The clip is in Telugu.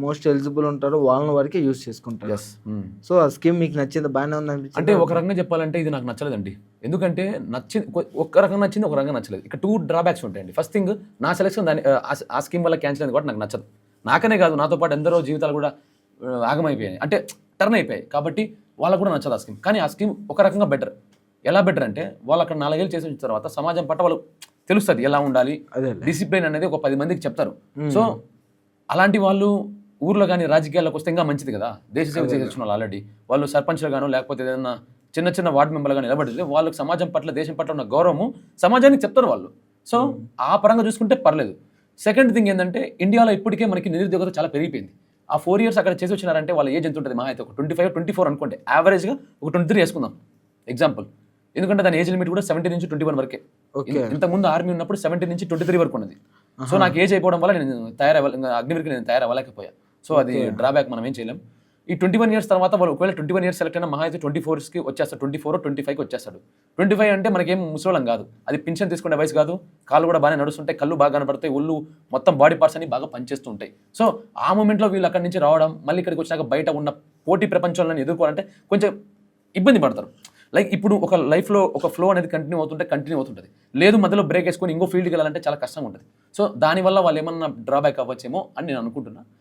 మోస్ట్ ఎలిజిబుల్ ఉంటారో వాళ్ళని వరకే యూజ్ చేసుకుంటారు. సో ఆ స్కీమ్ మీకు నచ్చింది, బాగానే ఉంది అనిపించింది? అంటే ఒక రకంగా చెప్పాలంటే ఇది నాకు నచ్చలేదండి. ఎందుకంటే ఒక రకంగా నచ్చింది, ఒక రకంగా నచ్చలేదు. ఇక్కడ 2 డ్రాబ్యాక్స్ ఉంటాయండి. ఫస్ట్ థింగ్, నా సెలక్షన్ దాని ఆ స్కీమ్ వల్ల క్యాన్సిల్ అయింది కూడా నాకు నచ్చదు. నాకనే కాదు, నాతో పాటు ఎందరో జీవితాలు కూడా ఆగమైపోయాయి, అంటే టర్న్ అయిపోయాయి. కాబట్టి వాళ్ళకు కూడా నచ్చదు ఆ స్కీమ్. కానీ ఆ స్కీమ్ ఒక రకంగా బెటర్. ఎలా బెటర్ అంటే, వాళ్ళు అక్కడ 4 ఏళ్ళు చేసి వచ్చిన తర్వాత సమాజం పట్ల వాళ్ళు తెలుస్తుంది ఎలా ఉండాలి, డిసిప్లిన్ అనేది ఒక 10 మందికి చెప్తారు. సో అలాంటి వాళ్ళు ఊర్లో కానీ రాజకీయాల్లోకి వస్తే ఇంకా మంచిది కదా. దేశ సేవ చేసి వచ్చిన వాళ్ళు ఆల్రెడీ వాళ్ళు సర్పంచ్లు గాను లేకపోతే ఏదైనా చిన్న చిన్న వార్డు మెంబర్లు కానీ నిలబడితే వాళ్ళకి సమాజం పట్ల దేశం పట్ల ఉన్న గౌరవము సమాజానికి చెప్తారు వాళ్ళు. సో ఆ పరంగా చూసుకుంటే పర్లేదు. సెకండ్ థింగ్ ఏంటంటే, ఇండియాలో ఇప్పటికే మనకి నిరుద్యోగత చాలా పెరిగిపోయింది. ఆ 4 years అక్కడ చేసి వచ్చినారంటే వాళ్ళ ఏజ్ ఎంత ఉంటుంది? మహా అయితే ఒక 25, 24 అనుకోండి. యావరేజ్గా ఒక 23 వేసుకుందాం ఎగ్జాంపుల్. ఎందుకంటే దాని ఏజ్ లిమిట్ కూడా 17 నుంచి 21 వరకే. ఇంతకుముందు ఆర్మీ ఉన్నప్పుడు 17 నుంచి 23 వరకు ఉన్నది. సో నాకు ఏజ్ అయిపోవడం వల్ల నేను అగ్నివీర్కి నేను తయారవ్వలేకపోయా. సో అది డ్రాబ్యాక్, మనం ఏం చేయలేం. ఈ 21 years తర్వాత వాళ్ళు ఒకవేళ 21 years సెలెక్ట్ అయినా మహా అయితే 24కి వచ్చేస్తాడు, 24, 25కి వచ్చేస్తాడు. 25 అంటే మనకేం ముసలోళ్ళం కాదు, అది పింఛన్ తీసుకునే వయసు కాదు. కాళ్ళు కూడా బాగానే నడుస్తుంటాయి, కళ్ళు బాగా కనపడతాయి, ఒళ్ళు మొత్తం బాడీ పార్ట్స్ అన్ని బాగా పనిచేస్తూ ఉంటాయి. సో ఆ మూమెంట్లో వీళ్ళు అక్కడి నుంచి రావడం, మళ్ళీ ఇక్కడికి వచ్చినాక బయట ఉన్న పోటీ ప్రపంచంలో ఎదుర్కోవాలంటే కొంచెం ఇబ్బంది పడతారు. లైక్ ఇప్పుడు ఒక లైఫ్లో ఒక ఫ్లో అనేది కంటిన్యూ అవుతుంటుంది. లేదు మధ్యలో బ్రేక్ వేసుకొని ఇంకో ఫీల్డ్కి వెళ్ళాలంటే చాలా కష్టంగా ఉంటుంది. సో దానివల్ల వాళ్ళు ఏమన్నా డ్రాబ్యాక్ అవ్వచ్చేమో అని నేను అనుకుంటున్నా.